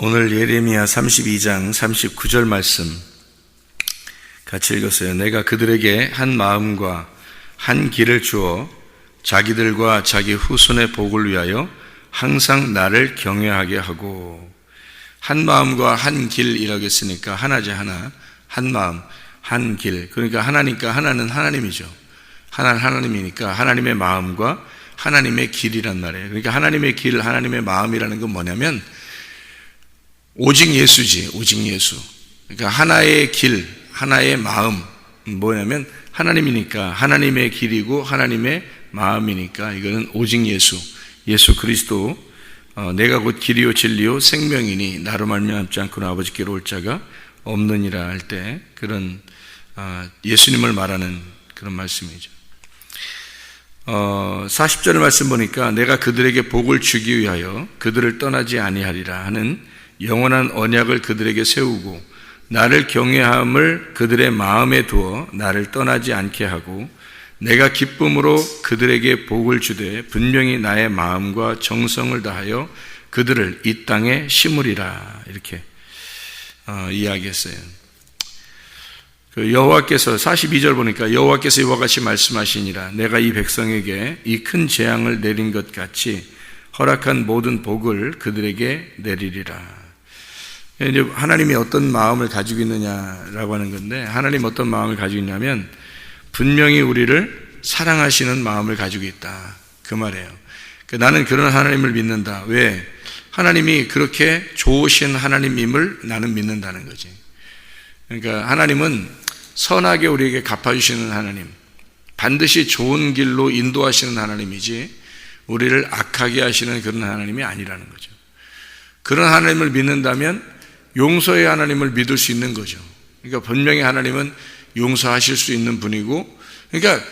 오늘 예레미야 32장 39절 말씀 같이 읽었어요. 내가 그들에게 한 마음과 한 길을 주어 자기들과 자기 후손의 복을 위하여 항상 나를 경외하게 하고. 한 마음과 한 길이라고 했으니까 하나지 하나. 한 마음, 한 길. 그러니까 하나니까 하나는 하나님이죠. 하나는 하나님이니까 하나님의 마음과 하나님의 길이란 말이에요. 그러니까 하나님의 길, 하나님의 마음이라는 건 뭐냐면 오직 예수지, 오직 예수. 그러니까 하나의 길, 하나의 마음, 뭐냐면 하나님이니까 하나님의 길이고 하나님의 마음이니까 이거는 오직 예수, 예수 그리스도. 내가 곧 길이요 진리요 생명이니 나로 말미암지 않고는 아버지께로 올 자가 없느니라 할 때 그런 예수님을 말하는 그런 말씀이죠. 40절 말씀 보니까 내가 그들에게 복을 주기 위하여 그들을 떠나지 아니하리라 하는 영원한 언약을 그들에게 세우고 나를 경외함을 그들의 마음에 두어 나를 떠나지 않게 하고 내가 기쁨으로 그들에게 복을 주되 분명히 나의 마음과 정성을 다하여 그들을 이 땅에 심으리라 이렇게 이야기했어요. 여호와께서 42절 보니까 여호와께서 이와 같이 말씀하시니라 내가 이 백성에게 이 큰 재앙을 내린 것 같이 허락한 모든 복을 그들에게 내리리라. 이제 하나님이 어떤 마음을 가지고 있느냐라고 하는 건데 하나님 어떤 마음을 가지고 있냐면 분명히 우리를 사랑하시는 마음을 가지고 있다 그 말이에요. 나는 그런 하나님을 믿는다. 왜? 하나님이 그렇게 좋으신 하나님임을 나는 믿는다는 거지. 그러니까 하나님은 선하게 우리에게 갚아주시는 하나님, 반드시 좋은 길로 인도하시는 하나님이지 우리를 악하게 하시는 그런 하나님이 아니라는 거죠. 그런 하나님을 믿는다면 용서의 하나님을 믿을 수 있는 거죠. 그러니까 분명히 하나님은 용서하실 수 있는 분이고, 그러니까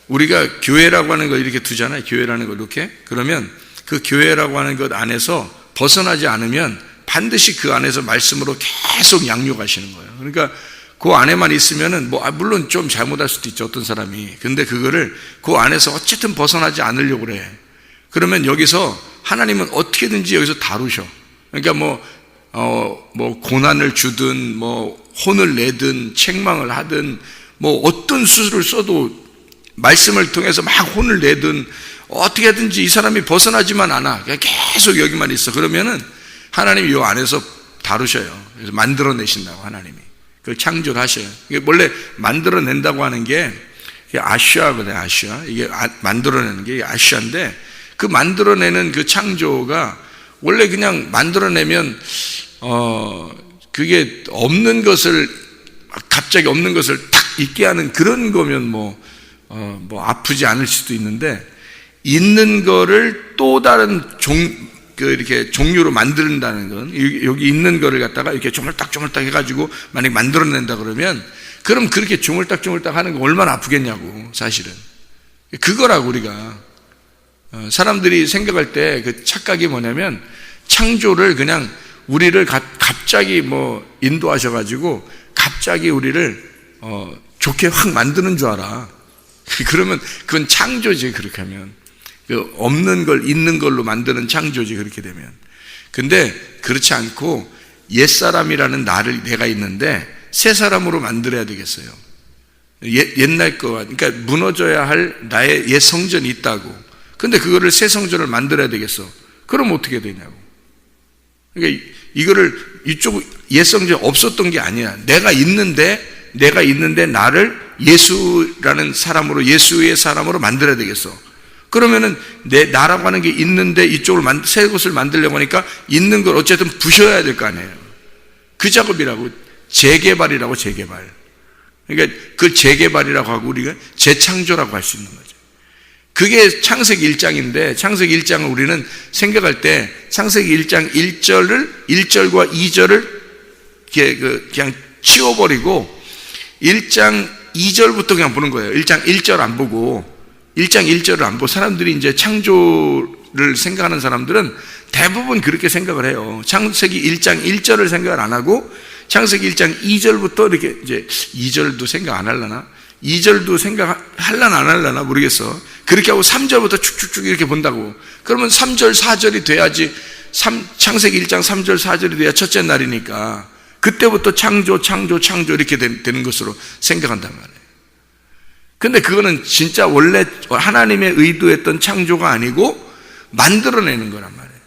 우리가 교회라고 하는 걸 이렇게 두잖아요. 교회라는 걸 이렇게. 그러면 그 교회라고 하는 것 안에서 벗어나지 않으면 반드시 그 안에서 말씀으로 계속 양육하시는 거예요. 그러니까 그 안에만 있으면은 물론 좀 잘못할 수도 있죠. 어떤 사람이. 근데 그거를 그 안에서 어쨌든 벗어나지 않으려고 그래. 그러면 여기서 하나님은 어떻게든지 여기서 다루셔. 그러니까 고난을 주든, 혼을 내든, 책망을 하든, 어떤 수술을 써도 말씀을 통해서 막 혼을 내든, 어떻게든지 이 사람이 벗어나지만 않아. 그냥 계속 여기만 있어. 그러면은 하나님이 이 안에서 다루셔요. 그래서 만들어내신다고 하나님이. 그걸 창조를 하셔요. 이게 원래 만들어낸다고 하는 게 아시아거든요, 아시아. 이게 만들어내는 게 아시아인데 그 만들어내는 그 창조가 원래 그냥 만들어내면 그게 없는 것을 갑자기 없는 것을 탁 있게 하는 그런 거면 아프지 않을 수도 있는데 있는 거를 또 다른 이렇게 종류로 만든다는 건 여기 있는 거를 갖다가 이렇게 조물딱 해가지고 만약에 만들어낸다 그러면 그럼 그렇게 조물딱 하는 거 얼마나 아프겠냐고 사실은. 그거라고 우리가 사람들이 생각할 때 그 착각이 뭐냐면 창조를 그냥 우리를 갑자기 인도하셔가지고 갑자기 우리를 좋게 확 만드는 줄 알아. 그러면 그건 창조지. 그렇게 하면 없는 걸 있는 걸로 만드는 창조지. 그렇게 되면. 근데 그렇지 않고 옛사람이라는 내가 있는데 새 사람으로 만들어야 되겠어요. 옛날 거와 그러니까 무너져야 할 나의 옛 성전이 있다고. 근데 그거를 새 성전을 만들어야 되겠어. 그럼 어떻게 되냐고. 그러니까 이거를 이쪽 옛 성전이 없었던 게 아니야. 내가 있는데 나를 예수라는 사람으로 예수의 사람으로 만들어야 되겠어. 그러면은 나라고 하는 게 있는데 이쪽을 새 곳을 만들려고 하니까 있는 걸 어쨌든 부셔야 될 거 아니에요. 그 작업이라고 재개발이라고 재개발. 그러니까 그 재개발이라고 하고 우리가 재창조라고 할 수 있는 거죠. 그게 창세기 1장인데 창세기 1장을 우리는 생각할 때 창세기 1장 1절과 2절을 그냥 치워버리고 1장 2절부터 그냥 보는 거예요. 1장 1절 안 보고 1장 1절을 안 보고 사람들이 이제 창조를 생각하는 사람들은 대부분 그렇게 생각을 해요. 창세기 1장 1절을 생각을 안 하고 창세기 1장 2절부터 이렇게 이제 2절도 생각 안 하려나? 2절도 생각하려나 안 하려나 모르겠어. 그렇게 하고 3절부터 축축축 이렇게 본다고. 그러면 3절, 4절이 돼야지 창세기 1장 3절 4절이 돼야 첫째 날이니까 그때부터 창조 이렇게 되는 것으로 생각한단 말이에요. 근데 그거는 진짜 원래 하나님의 의도했던 창조가 아니고 만들어내는 거란 말이에요.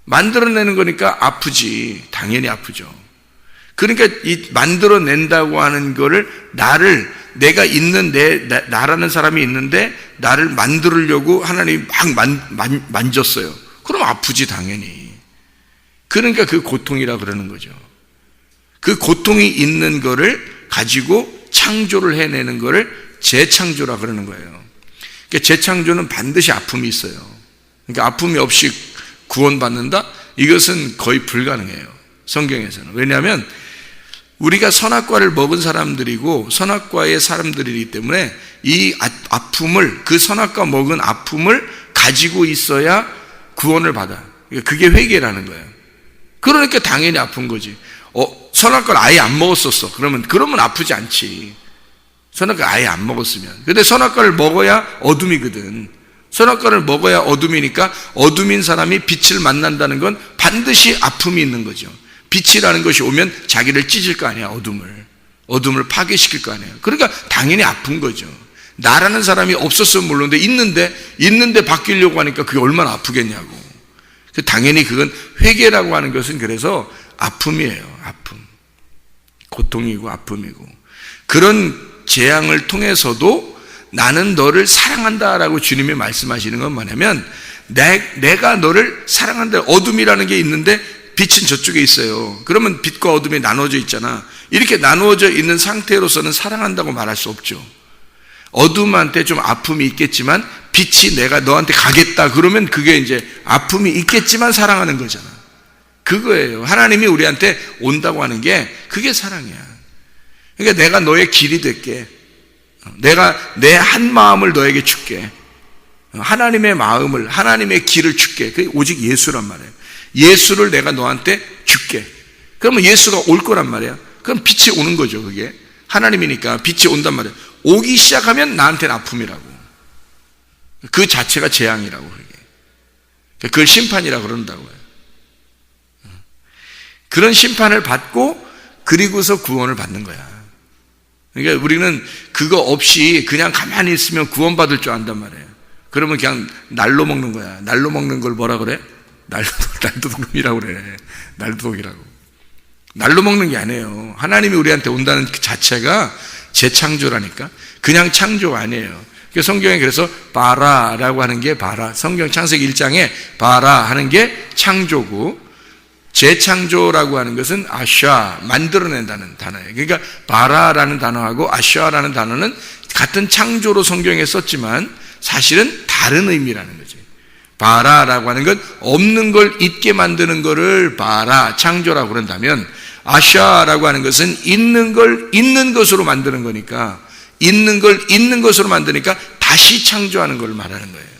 만들어내는 거니까 아프지. 당연히 아프죠. 그러니까 이 만들어낸다고 하는 거를 내가 있는 나라는 사람이 있는데 나를 만들려고 하나님이 막 만졌어요. 그럼 아프지 당연히. 그러니까 그 고통이라 그러는 거죠. 그 고통이 있는 거를 가지고 창조를 해내는 거를 재창조라 그러는 거예요. 그러니까 재창조는 반드시 아픔이 있어요. 그러니까 아픔이 없이 구원받는다? 이것은 거의 불가능해요. 성경에서는. 왜냐하면 우리가 선악과를 먹은 사람들이고 선악과의 사람들이기 때문에 이 아픔을, 그 선악과 먹은 아픔을 가지고 있어야 구원을 받아. 그게 회개라는 거예요. 그러니까 당연히 아픈 거지. 선악과를 아예 안 먹었었어. 그러면 아프지 않지. 선악과를 아예 안 먹었으면. 근데 선악과를 먹어야 어둠이거든. 선악과를 먹어야 어둠이니까 어둠인 사람이 빛을 만난다는 건 반드시 아픔이 있는 거죠. 빛이라는 것이 오면 자기를 찢을 거 아니야. 어둠을 파괴시킬 거 아니에요. 그러니까 당연히 아픈 거죠. 나라는 사람이 없었으면 모르는데 있는데 바뀌려고 하니까 그게 얼마나 아프겠냐고. 당연히 그건 회개라고 하는 것은 그래서 아픔이에요. 아픔. 고통이고 아픔이고. 그런 재앙을 통해서도 나는 너를 사랑한다라고 주님이 말씀하시는 건 뭐냐면 내가 너를 사랑한다. 어둠이라는 게 있는데 빛은 저쪽에 있어요. 그러면 빛과 어둠이 나눠져 있잖아. 이렇게 나누어져 있는 상태로서는 사랑한다고 말할 수 없죠. 어둠한테 좀 아픔이 있겠지만 빛이 내가 너한테 가겠다 그러면 그게 이제 아픔이 있겠지만 사랑하는 거잖아. 그거예요. 하나님이 우리한테 온다고 하는 게 그게 사랑이야. 그러니까 내가 너의 길이 될게. 내가 내 한 마음을 너에게 줄게. 하나님의 마음을, 하나님의 길을 줄게. 그게 오직 예수란 말이에요. 예수를 내가 너한테 줄게. 그러면 예수가 올 거란 말이야. 그럼 빛이 오는 거죠. 그게 하나님이니까 빛이 온단 말이에요. 오기 시작하면 나한테는 아픔이라고. 그 자체가 재앙이라고. 그걸 심판이라고 그런다고요. 그런 심판을 받고 그리고서 구원을 받는 거야. 그러니까 우리는 그거 없이 그냥 가만히 있으면 구원받을 줄 안단 말이에요. 그러면 그냥 날로 먹는 거야. 날로 먹는 걸 뭐라 그래? 날도둑이라고 그래. 날도둑이라고. 날로 먹는 게 아니에요. 하나님이 우리한테 온다는 그 자체가 재창조라니까. 그냥 창조가 아니에요. 성경에 그래서 바라라고 하는 게 성경 창세기 1장에 바라 하는 게 창조고 재창조라고 하는 것은 아샤, 만들어낸다는 단어예요. 그러니까 바라라는 단어하고 아샤라는 단어는 같은 창조로 성경에 썼지만 사실은 다른 의미라는 거지. 바라라고 하는 건 없는 걸 있게 만드는 거를 바라, 창조라고 그런다면 아샤라고 하는 것은 있는 걸 있는 것으로 만드는 거니까 있는 걸 있는 것으로 만드니까 다시 창조하는 걸 말하는 거예요.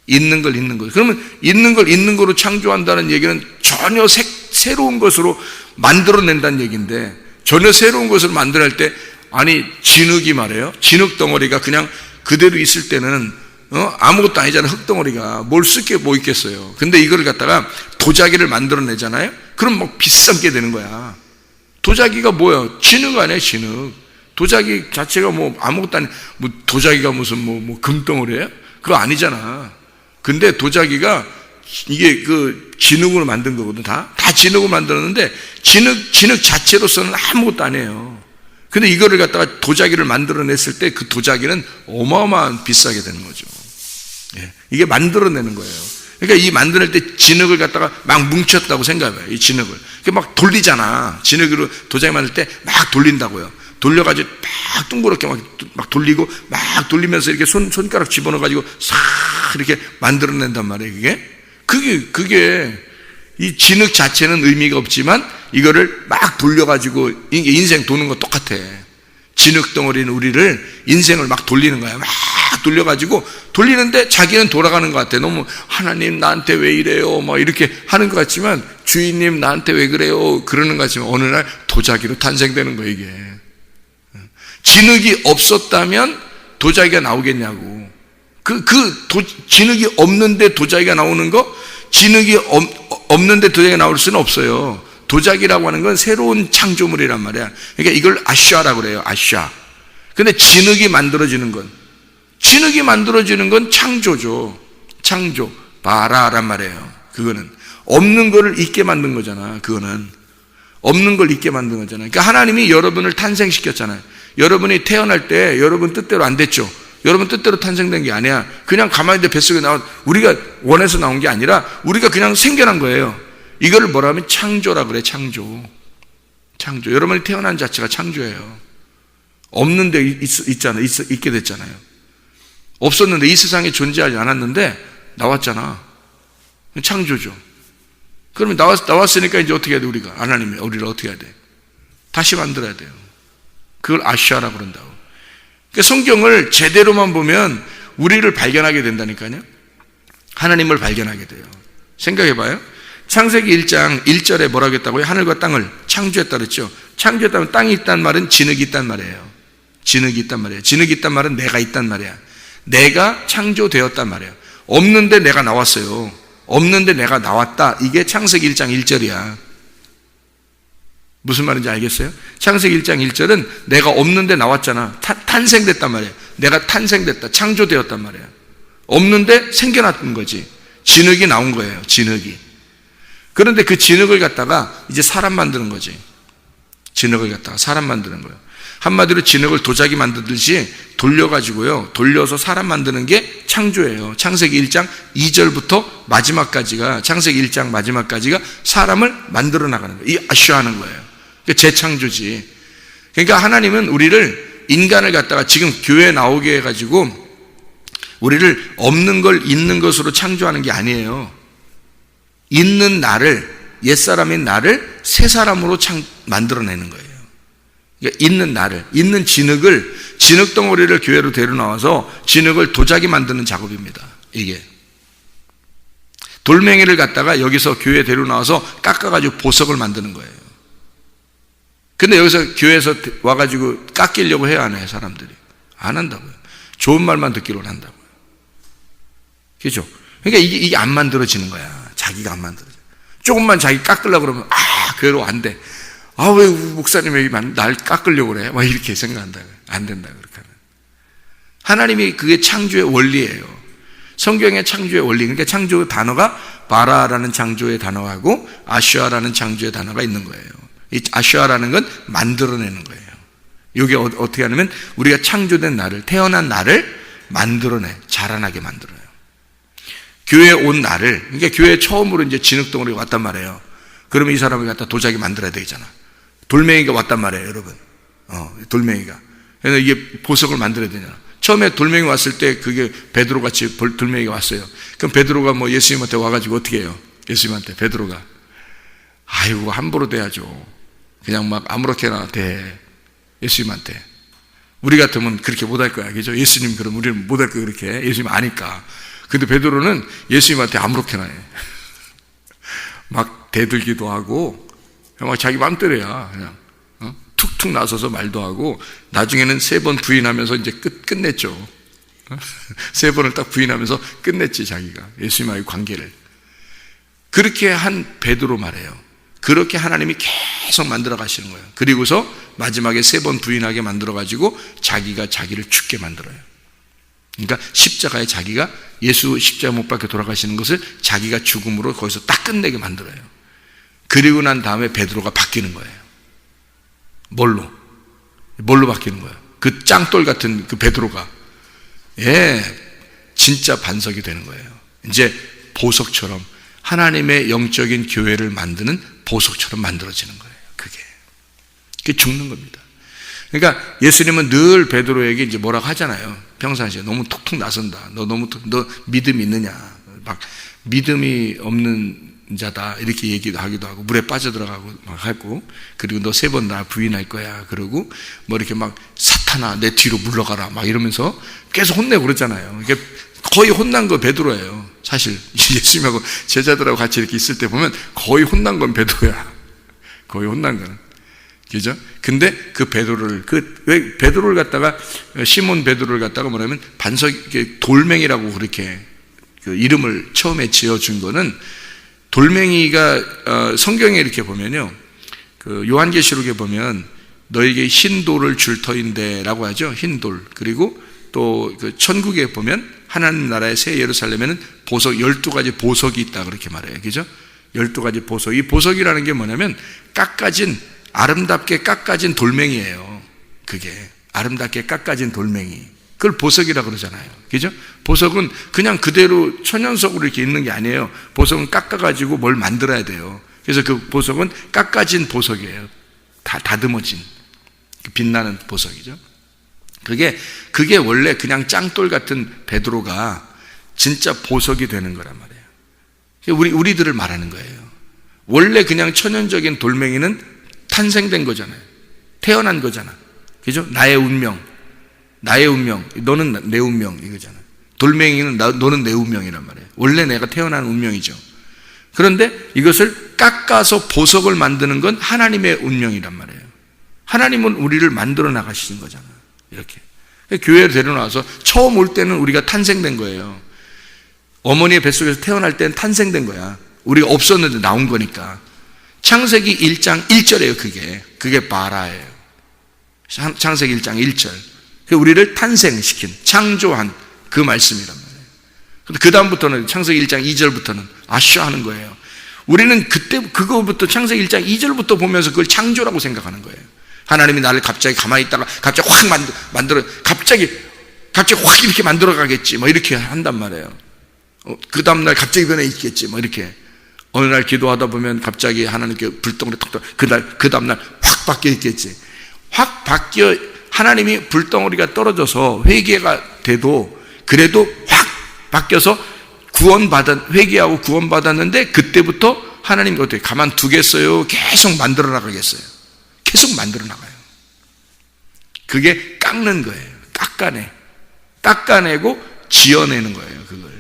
있는 걸 있는 것. 그러면 있는 걸 있는 거로 창조한다는 얘기는 전혀 새로운 것으로 만들어낸다는 얘기인데 전혀 새로운 것을 만들어낼 때 아니 진흙이 말이에요. 진흙 덩어리가 그냥 그대로 있을 때는 아무것도 아니잖아. 흙덩어리가 뭘 쓸 게 뭐 있겠어요. 근데 이거를 갖다가 도자기를 만들어내잖아요. 그럼 막 비싼 게 되는 거야. 도자기가 뭐야? 진흙 아니야 진흙. 도자기 자체가 뭐 아무것도 아니 뭐 도자기가 무슨 뭐 금덩어리예요? 그거 아니잖아. 근데 도자기가 이게 그 진흙으로 만든 거거든. 다 진흙으로 만들었는데 진흙 자체로서는 아무것도 아니에요. 근데 이거를 갖다가 도자기를 만들어냈을 때 그 도자기는 어마어마한 비싸게 되는 거죠. 예, 이게 만들어내는 거예요. 그러니까 이 만들어낼 때 진흙을 갖다가 막 뭉쳤다고 생각해요. 이 진흙을. 막 돌리잖아. 진흙으로 도자기 만들 때 막 돌린다고요. 돌려가지고 막 둥그렇게 막 돌리고 막 돌리면서 이렇게 손가락 집어넣어가지고 싹 이렇게 만들어낸단 말이에요. 그게 이 진흙 자체는 의미가 없지만 이거를 막 돌려가지고 인생 도는 거 똑같아. 진흙 덩어리는 우리를 인생을 막 돌리는 거야. 막 돌려가지고 돌리는데 자기는 돌아가는 것 같아. 너무 하나님 나한테 왜 이래요? 막 이렇게 하는 것 같지만 주인님 나한테 왜 그래요? 그러는 것 같지만 어느 날 도자기로 탄생되는 거야 이게. 진흙이 없었다면 도자기가 나오겠냐고. 진흙이 없는데 도자기가 나오는 거 진흙이 없는데 도자기가 나올 수는 없어요. 도자기라고 하는 건 새로운 창조물이란 말이야. 그러니까 이걸 아샤라고 그래요. 아샤. 근데 진흙이 만들어지는 건 창조죠. 창조. 바라란 말이에요. 그거는 없는 거를 있게 만든 거잖아. 그거는 없는 걸 있게 만든 거잖아요. 그러니까 하나님이 여러분을 탄생시켰잖아요. 여러분이 태어날 때 여러분 뜻대로 안 됐죠. 여러분 뜻대로 탄생된 게 아니야. 그냥 가만히 있는데 뱃속에 나온, 우리가 원해서 나온 게 아니라 우리가 그냥 생겨난 거예요. 이걸 뭐라 하면 창조라 그래. 창조. 여러분이 태어난 자체가 창조예요. 없는데 있게 됐잖아요. 없었는데, 이 세상에 존재하지 않았는데 나왔잖아. 창조죠. 그러면 나왔으니까 이제 어떻게 해야 돼? 하나님이 우리를 어떻게 해야 돼? 다시 만들어야 돼요. 그걸 아시아라고 그런다고. 그러니까 성경을 제대로만 보면 우리를 발견하게 된다니까요. 하나님을 발견하게 돼요. 생각해봐요. 창세기 1장 1절에 뭐라고 했다고요? 하늘과 땅을 창조했다 그랬죠. 창조했다면 땅이 있단 말은 진흙이 있단 말이에요. 진흙이 있단 말은 내가 있단 말이야. 내가 창조되었단 말이에요. 없는데 내가 나왔어요. 없는데 내가 나왔다. 이게 창세기 1장 1절이야. 무슨 말인지 알겠어요? 창세기 1장 1절은 내가 없는데 나왔잖아. 탄생됐단 말이에요. 내가 탄생됐다. 창조되었단 말이에요. 없는데 생겨났던 거지. 진흙이 나온 거예요. 진흙이. 그런데 그 진흙을 갖다가 이제 사람 만드는 거지. 진흙을 갖다가 사람 만드는 거예요. 한마디로 진흙을 도자기 만들듯이 돌려서 사람 만드는 게 창조예요. 창세기 1장 2절부터 마지막까지가, 창세기 1장 마지막까지가 사람을 만들어 나가는 거예요. 이 아쉬워하는 거예요. 재창조지. 그러니까 하나님은 우리를, 인간을 갖다가 지금 교회에 나오게 해가지고 우리를 없는 걸 있는 것으로 창조하는 게 아니에요. 있는 나를, 옛사람인 나를 새 사람으로 만들어내는 거예요. 그러니까 있는 나를, 있는 진흙 덩어리를 교회로 데려 나와서 진흙을 도자기 만드는 작업입니다. 이게 돌멩이를 갖다가 여기서 교회에 데려 나와서 깎아가지고 보석을 만드는 거예요. 근데 여기서 교회에서 와가지고 깎이려고 해야 안 해요? 사람들이 안 한다고요. 좋은 말만 듣기로 한다고요. 그렇죠? 그러니까 이게 안 만들어지는 거야. 자기가 안 만들어져. 조금만 자기 깎으려고 그러면 교회로 안 돼. 왜 목사님이 날 깎으려고 그래? 막 이렇게 생각한다. 안 된다. 그렇게 하면. 하나님이 그게 창조의 원리예요. 성경의 창조의 원리. 그러니까 창조 단어가 바라라는 창조의 단어하고 아슈아라는 창조의 단어가 있는 거예요. 이 아슈아라는 건 만들어내는 거예요. 이게 어떻게 하냐면 우리가 창조된 나를, 태어난 나를 만들어내, 자라나게 만들어요. 교회에 온 나를, 그러니까 교회에 처음으로 이제 진흙덩어리가 왔단 말이에요. 그러면 이 사람을 갖다 도자기 만들어야 되잖아. 돌멩이가 왔단 말이에요, 여러분. 돌멩이가. 그래서 이게 보석을 만들어야 되잖아. 처음에 돌멩이 왔을 때 그게 베드로 같이 돌멩이가 왔어요. 그럼 베드로가 뭐 예수님한테 와가지고 어떻게 해요? 예수님한테 베드로가 아이고 함부로 대하죠. 그냥 막 아무렇게나 대. 예수님한테. 우리 같으면 그렇게 못할 거야, 그죠? 예수님 그럼 우리는 못할 거야, 그렇게. 예수님 아니까. 근데 베드로는 예수님한테 아무렇게나 해. 막 대들기도 하고, 막 자기 맘대로야, 그냥. 툭툭 나서서 말도 하고, 나중에는 3번 부인하면서 이제 끝냈죠. 3번을 딱 부인하면서 끝냈지, 자기가. 예수님과의 관계를. 그렇게 한 베드로 말이에요. 그렇게 하나님이 계속 만들어 가시는 거예요. 그리고서 마지막에 3번 부인하게 만들어 가지고 자기가 자기를 죽게 만들어요. 그러니까 십자가에 자기가, 예수 십자가 못 박혀 돌아가시는 것을 자기가 죽음으로 거기서 딱 끝내게 만들어요. 그리고 난 다음에 베드로가 바뀌는 거예요. 뭘로 바뀌는 거예요? 그 짱돌 같은 그 베드로가 진짜 반석이 되는 거예요. 이제 보석처럼 하나님의 영적인 교회를 만드는 보석처럼 만들어지는 거예요. 그게 죽는 겁니다. 그러니까 예수님은 늘 베드로에게 이제 뭐라고 하잖아요. 평상시에 너무 툭툭 나선다. 너 믿음이 있느냐? 막 믿음이 없는 자다 이렇게 얘기도 하기도 하고 물에 빠져들어가고 막 하고, 그리고 너 3번 나 부인할 거야. 그러고 뭐 이렇게 막 사탄아 내 뒤로 물러가라 막 이러면서 계속 혼내고 그러잖아요. 이게 거의 혼난 거 베드로예요. 사실 예수님하고 제자들하고 같이 이렇게 있을 때 보면 거의 혼난 건 베드로야. 거의 혼난 거는. 그죠? 근데 그 베드로를, 왜 베드로를 갖다가, 시몬 베드로를 갖다가 뭐냐면 반석, 돌멩이라고 그렇게 그 이름을 처음에 지어준 거는 돌멩이가 성경에 이렇게 보면요, 그 요한계시록에 보면 너에게 흰 돌을 줄 터인데라고 하죠. 흰 돌. 그리고 또 그 천국에 보면 하나님 나라의 새 예루살렘에는 보석 12가지 보석이 있다 그렇게 말해요. 그죠? 12가지 보석. 이 보석이라는 게 뭐냐면 깎아진, 아름답게 깎아진 돌멩이에요. 그게 아름답게 깎아진 돌멩이. 그걸 보석이라고 그러잖아요. 그죠? 보석은 그냥 그대로 천연석으로 이렇게 있는 게 아니에요. 보석은 깎아가지고 뭘 만들어야 돼요. 그래서 그 보석은 깎아진 보석이에요. 다 다듬어진 빛나는 보석이죠. 그게 원래 그냥 짱돌 같은 베드로가 진짜 보석이 되는 거란 말이에요. 우리들을 말하는 거예요. 원래 그냥 천연적인 돌멩이는 탄생된 거잖아요. 태어난 거잖아. 그죠? 나의 운명. 너는 내 운명 이거잖아. 돌멩이는 너는 내 운명이란 말이에요. 원래 내가 태어난 운명이죠. 그런데 이것을 깎아서 보석을 만드는 건 하나님의 운명이란 말이에요. 하나님은 우리를 만들어 나가시는 거잖아요. 이렇게. 교회에 데려나와서 처음 올 때는 우리가 탄생된 거예요. 어머니의 뱃속에서 태어날 때는 탄생된 거야. 우리가 없었는데 나온 거니까. 창세기 1장 1절이에요. 그게 바라예요. 창세기 1장 1절. 우리를 탄생시킨, 창조한 그 말씀이란 말이에요. 그 다음부터는 창세기 1장 2절부터는 아쉬워 하는 거예요. 우리는 그거부터 창세기 1장 2절부터 보면서 그걸 창조라고 생각하는 거예요. 하나님이 나를 갑자기 가만히 있다가 갑자기 확 만들어, 갑자기 확 이렇게 만들어 가겠지. 뭐 이렇게 한단 말이에요. 그 다음날 갑자기 변해 있겠지. 뭐 이렇게. 어느 날 기도하다 보면 갑자기 하나님께 불덩어리 탁 그 다음날 확 바뀌어 있겠지. 확 바뀌어, 하나님이 불덩어리가 떨어져서 회개가 돼도 그래도 확 바뀌어서 회개하고 구원받았는데 그때부터 하나님이 어떻게 가만두겠어요? 계속 만들어 나가겠어요? 계속 만들어 나가요. 그게 깎는 거예요. 깎아내고 지어내는 거예요. 그걸.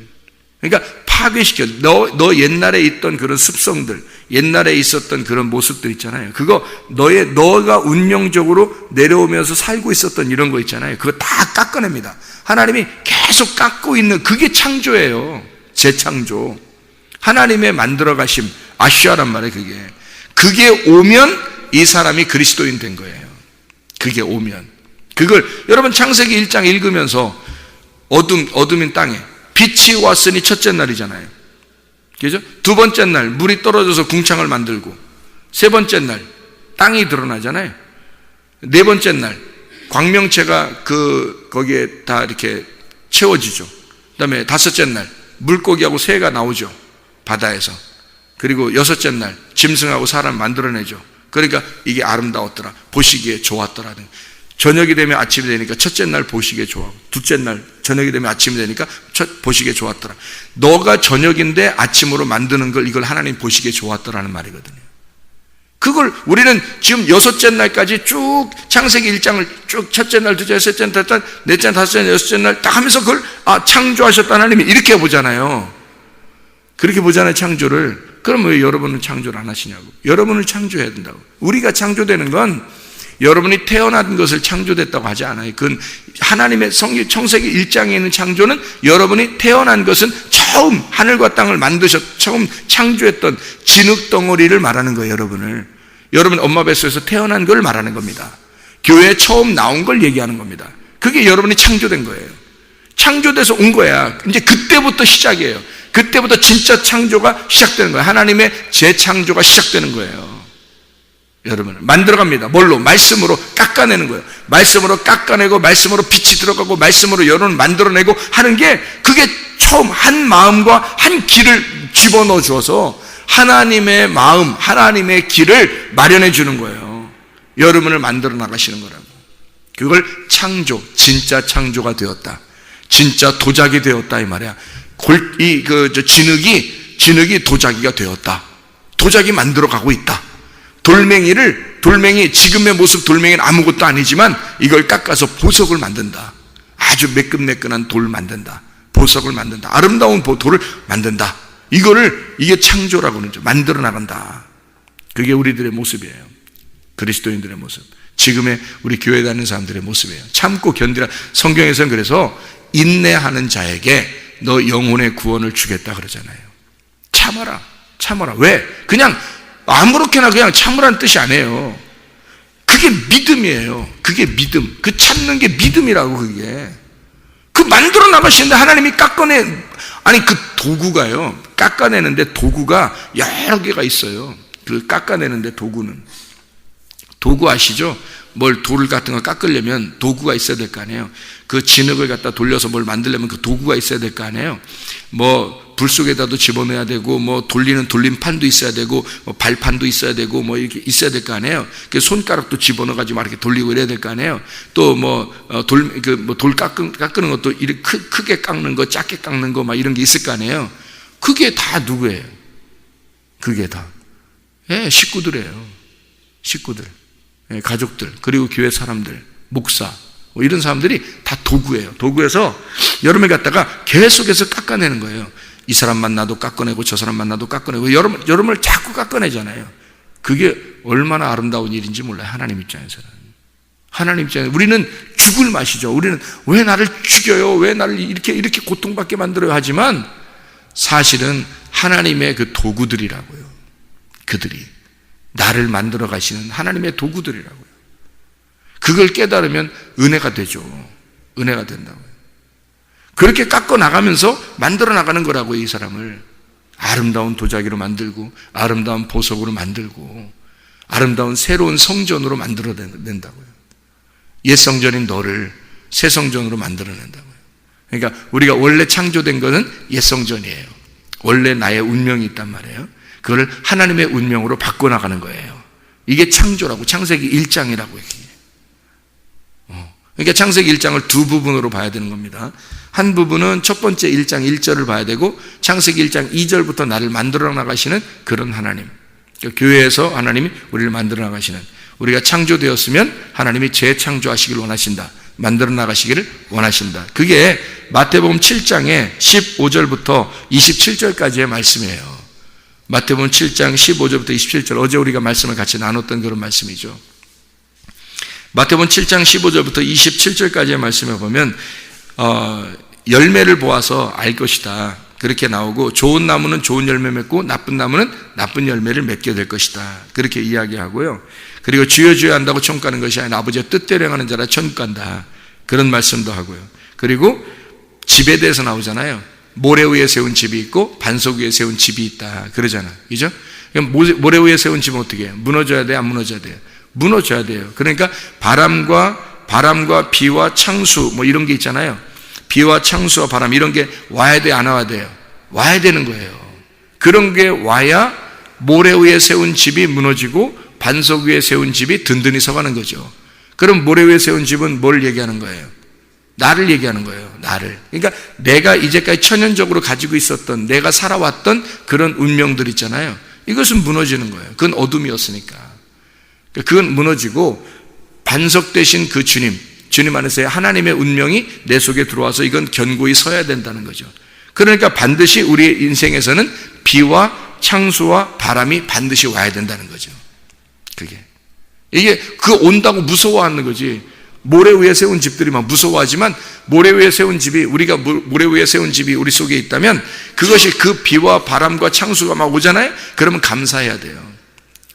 그러니까 파괴시켜. 너 옛날에 있던 그런 습성들, 옛날에 있었던 그런 모습들 있잖아요. 그거 너가 운명적으로 내려오면서 살고 있었던 이런 거 있잖아요. 그거 다 깎아냅니다. 하나님이 계속 깎고 있는 그게 창조예요. 재창조. 하나님의 만들어 가심, 아시아란 말이에요. 그게 오면 이 사람이 그리스도인 된 거예요. 그게 오면. 그걸 여러분 창세기 1장 읽으면서 어둠인 땅에 빛이 왔으니 첫째 날이잖아요. 그죠? 두 번째 날 물이 떨어져서 궁창을 만들고, 세 번째 날 땅이 드러나잖아요. 네 번째 날 광명체가 거기에 다 이렇게 채워지죠. 그 다음에 다섯째 날 물고기하고 새가 나오죠. 바다에서. 그리고 여섯째 날 짐승하고 사람 만들어내죠. 그러니까 이게 아름다웠더라. 보시기에 좋았더라. 저녁이 되면 아침이 되니까 첫째 날 보시기에 좋아. 둘째 날 저녁이 되면 아침이 되니까 보시기에 좋았더라. 너가 저녁인데 아침으로 만드는 걸 이걸 하나님 보시기에 좋았더라는 말이거든요. 그걸 우리는 지금 여섯째 날까지 쭉 창세기 1장을 쭉 첫째 날, 둘째 날, 셋째 날, 넷째 날, 다섯째 날, 여섯째 날 딱 하면서 그걸 창조하셨다 하나님이 이렇게 보잖아요. 그렇게 보잖아요, 창조를. 그럼 왜 여러분은 창조를 안 하시냐고. 여러분을 창조해야 된다고. 우리가 창조되는 건 여러분이 태어난 것을 창조됐다고 하지 않아요. 그건 하나님의 창세기 1장에 있는 창조는 여러분이 태어난 것은 처음 하늘과 땅을 처음 창조했던 진흙덩어리를 말하는 거예요. 여러분 엄마 뱃속에서 태어난 걸 말하는 겁니다. 교회에 처음 나온 걸 얘기하는 겁니다. 그게 여러분이 창조된 거예요. 창조돼서 온 거야. 이제 그때부터 시작이에요. 그때부터 진짜 창조가 시작되는 거예요. 하나님의 재창조가 시작되는 거예요. 여러분을 만들어갑니다. 뭘로? 말씀으로 깎아내는 거예요. 말씀으로 깎아내고 말씀으로 빛이 들어가고 말씀으로 여론을 만들어내고 하는 게 그게 처음 한 마음과 한 길을 집어넣어 주어서 하나님의 마음, 하나님의 길을 마련해 주는 거예요. 여러분을 만들어 나가시는 거라고. 그걸 창조, 진짜 창조가 되었다. 진짜 도자기 되었다 이 말이야. 진흙이 도자기가 되었다. 도자기 만들어 가고 있다. 돌멩이, 지금의 모습 돌멩이는 아무것도 아니지만 이걸 깎아서 보석을 만든다. 아주 매끈매끈한 돌을 만든다. 보석을 만든다. 아름다운 돌을 만든다. 이게 창조라고 그러죠. 만들어 나간다. 그게 우리들의 모습이에요. 그리스도인들의 모습. 지금의 우리 교회 다니는 사람들의 모습이에요. 참고 견디라. 성경에서는 그래서 인내하는 자에게 너 영혼의 구원을 주겠다 그러잖아요. 참아라. 참으라. 왜? 그냥 아무렇게나 그냥 참으라는 뜻이 아니에요. 그게 믿음이에요. 그게 믿음. 그 참는 게 믿음이라고. 그게 그 만들어 나가시는데 하나님이 아니 그 도구가요, 깎아내는데 도구가 여러 개가 있어요. 그 깎아내는데 도구 아시죠? 돌 같은 거 깎으려면 도구가 있어야 될 거 아니에요. 그 진흙을 갖다 돌려서 뭘 만들려면 그 도구가 있어야 될 거 아니에요. 불 속에다도 집어넣어야 되고, 돌리는 돌림판도 있어야 되고, 발판도 있어야 되고, 이렇게 있어야 될 거 아니에요. 그 손가락도 집어넣어가지고 이렇게 돌리고 이래야 될 거 아니에요. 또 돌 깎는 것도 이렇게 크게 깎는 거, 작게 깎는 거, 이런 게 있을 거 아니에요. 그게 다 누구예요? 그게 다. 예, 식구들이에요. 식구들. 예, 가족들, 그리고 교회 사람들, 목사, 이런 사람들이 다 도구예요. 도구에서 여러분을 갖다가 계속해서 깎아내는 거예요. 이 사람 만나도 깎아내고 저 사람 만나도 깎아내고 여러분을 자꾸 깎아내잖아요. 그게 얼마나 아름다운 일인지 몰라요. 하나님 입장에서는. 하나님 입장에서 우리는 죽을 맛이죠. 우리는 왜 나를 죽여요? 왜 나를 이렇게 고통받게 만들어요? 하지만 사실은 하나님의 그 도구들이라고요. 그들이 나를 만들어 가시는 하나님의 도구들이라고요. 그걸 깨달으면 은혜가 되죠. 은혜가 된다고요. 그렇게 깎아 나가면서 만들어 나가는 거라고요. 이 사람을 아름다운 도자기로 만들고, 아름다운 보석으로 만들고, 아름다운 새로운 성전으로 만들어 낸다고요. 옛 성전인 너를 새 성전으로 만들어 낸다고요. 그러니까 우리가 원래 창조된 거는 옛 성전이에요. 원래 나의 운명이 있단 말이에요. 그걸 하나님의 운명으로 바꿔나가는 거예요. 이게 창조라고, 창세기 1장이라고 얘기해요. 그러니까 창세기 1장을 두 부분으로 봐야 되는 겁니다. 한 부분은 첫 번째 1장 1절을 봐야 되고, 창세기 1장 2절부터 나를 만들어 나가시는 그런 하나님. 그러니까 교회에서 하나님이 우리를 만들어 나가시는, 우리가 창조되었으면 하나님이 재창조하시기를 원하신다. 만들어 나가시기를 원하신다. 그게 마태복음 7장의 15절부터 27절까지의 말씀이에요. 마태복음 7장 15절부터 27절, 어제 우리가 말씀을 같이 나눴던 그런 말씀이죠. 마태복음 7장 15절부터 27절까지의 말씀에 보면 열매를 보아서 알 것이다. 그렇게 나오고, 좋은 나무는 좋은 열매 맺고 나쁜 나무는 나쁜 열매를 맺게 될 것이다. 그렇게 이야기하고요. 그리고 주여 주여 한다고 천국 가는 것이 아니라 아버지의 뜻대로 행하는 자라 천국 간다. 그런 말씀도 하고요. 그리고 집에 대해서 나오잖아요. 모래 위에 세운 집이 있고 반석 위에 세운 집이 있다. 그러잖아. 그죠? 모래 위에 세운 집은 어떻게 해요? 무너져야 돼요? 안 무너져야 돼요? 무너져야 돼요. 그러니까 바람과 비와 창수 이런 게 있잖아요. 비와 창수와 바람 이런 게 와야 돼요? 안 와야 돼요? 와야 되는 거예요. 그런 게 와야 모래 위에 세운 집이 무너지고 반석 위에 세운 집이 든든히 서가는 거죠. 그럼 모래 위에 세운 집은 뭘 얘기하는 거예요? 나를 얘기하는 거예요. 나를. 그러니까 내가 이제까지 천연적으로 가지고 있었던, 내가 살아왔던 그런 운명들 있잖아요. 이것은 무너지는 거예요. 그건 어둠이었으니까. 그건 무너지고, 반석 되신 그 주님 안에서의 하나님의 운명이 내 속에 들어와서 이건 견고히 서야 된다는 거죠. 그러니까 반드시 우리의 인생에서는 비와 창수와 바람이 반드시 와야 된다는 거죠. 이게 온다고 무서워하는 거지. 모래 위에 세운 집들이 막 무서워하지만, 모래 위에 세운 집이, 우리가 모래 위에 세운 집이 우리 속에 있다면 그것이 그 비와 바람과 창수가 막 오잖아요. 그러면 감사해야 돼요.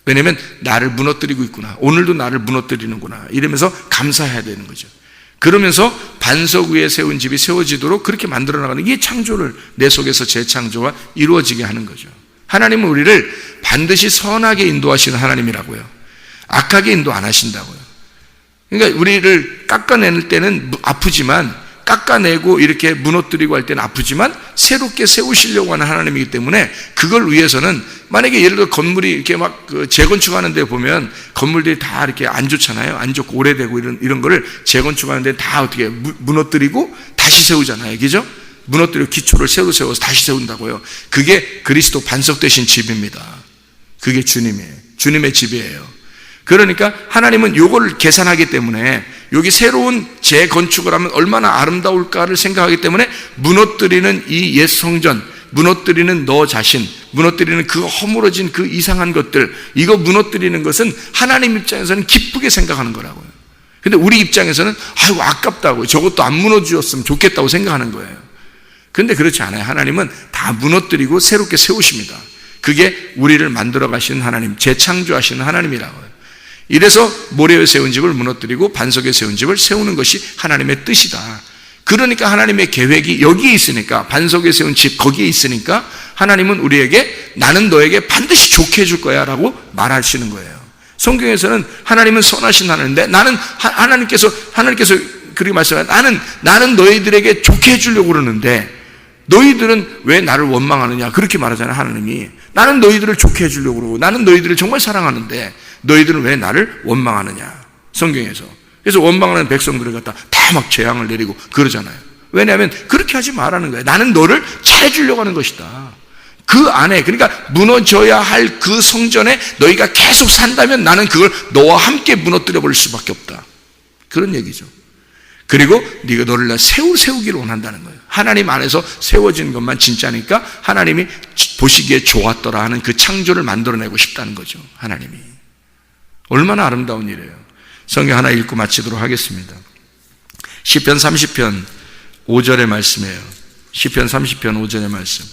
왜냐면 나를 무너뜨리고 있구나, 오늘도 나를 무너뜨리는구나, 이러면서 감사해야 되는 거죠. 그러면서 반석 위에 세운 집이 세워지도록 그렇게 만들어 나가는, 이게 창조를, 내 속에서 재창조가 이루어지게 하는 거죠. 하나님은 우리를 반드시 선하게 인도하시는 하나님이라고요. 악하게 인도 안 하신다고요. 그러니까 우리를 깎아낼 때는 아프지만, 깎아내고 이렇게 무너뜨리고 할 때는 아프지만 새롭게 세우시려고 하는 하나님이기 때문에, 그걸 위해서는, 만약에 예를 들어 건물이 이렇게 막 재건축하는 데 보면 건물들이 다 이렇게 안 좋잖아요. 안 좋고 오래되고 이런 거를 재건축하는 데 다 어떻게 무너뜨리고 다시 세우잖아요. 그죠? 무너뜨리고 기초를 새로 세워서 다시 세운다고요. 그게 그리스도 반석 되신 집입니다. 그게 주님의 집이에요. 그러니까 하나님은 요걸 계산하기 때문에, 여기 새로운 재건축을 하면 얼마나 아름다울까를 생각하기 때문에, 무너뜨리는 이 옛 성전, 무너뜨리는 너 자신, 무너뜨리는 그 허물어진 그 이상한 것들, 이거 무너뜨리는 것은 하나님 입장에서는 기쁘게 생각하는 거라고요. 근데 우리 입장에서는 아이고 아깝다고, 저것도 안 무너졌으면 좋겠다고 생각하는 거예요. 근데 그렇지 않아요. 하나님은 다 무너뜨리고 새롭게 세우십니다. 그게 우리를 만들어 가시는 하나님, 재창조하시는 하나님이라고요. 이래서 모래에 세운 집을 무너뜨리고 반석에 세운 집을 세우는 것이 하나님의 뜻이다. 그러니까 하나님의 계획이 여기에 있으니까, 반석에 세운 집 거기에 있으니까 하나님은 우리에게 나는 너에게 반드시 좋게 해줄 거야 라고 말하시는 거예요. 성경에서는 하나님은 선하신 하나님인데 하나님께서 그렇게 말씀하세요. 나는 너희들에게 좋게 해주려고 그러는데 너희들은 왜 나를 원망하느냐, 그렇게 말하잖아요. 하나님이 나는 너희들을 좋게 해주려고 그러고 나는 너희들을 정말 사랑하는데 너희들은 왜 나를 원망하느냐, 성경에서. 그래서 원망하는 백성들을 갖다 다 막 재앙을 내리고 그러잖아요. 왜냐하면 그렇게 하지 말라는 거예요. 나는 너를 잘해주려고 하는 것이다. 그 안에, 그러니까 무너져야 할 그 성전에 너희가 계속 산다면 나는 그걸 너와 함께 무너뜨려 버릴 수밖에 없다, 그런 얘기죠. 그리고 네가 너를 세우기를 원한다는 거예요. 하나님 안에서 세워진 것만 진짜니까 하나님이 보시기에 좋았더라 하는 그 창조를 만들어내고 싶다는 거죠. 하나님이 얼마나 아름다운 일이에요. 성경 하나 읽고 마치도록 하겠습니다. 시편 30편 5절의 말씀이에요. 시편 30편 5절의 말씀.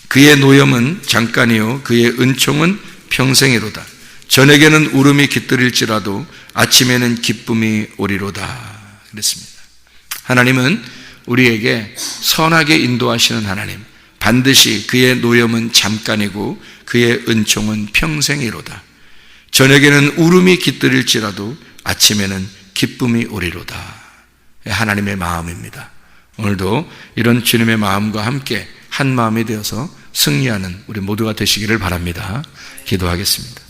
그의 노염은 잠깐이요 그의 은총은 평생이로다. 저녁에는 울음이 깃들일지라도 아침에는 기쁨이 오리로다. 그랬습니다. 하나님은 우리에게 선하게 인도하시는 하나님, 반드시 그의 노염은 잠깐이고 그의 은총은 평생이로다. 저녁에는 울음이 깃들일지라도 아침에는 기쁨이 오리로다. 하나님의 마음입니다. 오늘도 이런 주님의 마음과 함께 한 마음이 되어서 승리하는 우리 모두가 되시기를 바랍니다. 기도하겠습니다.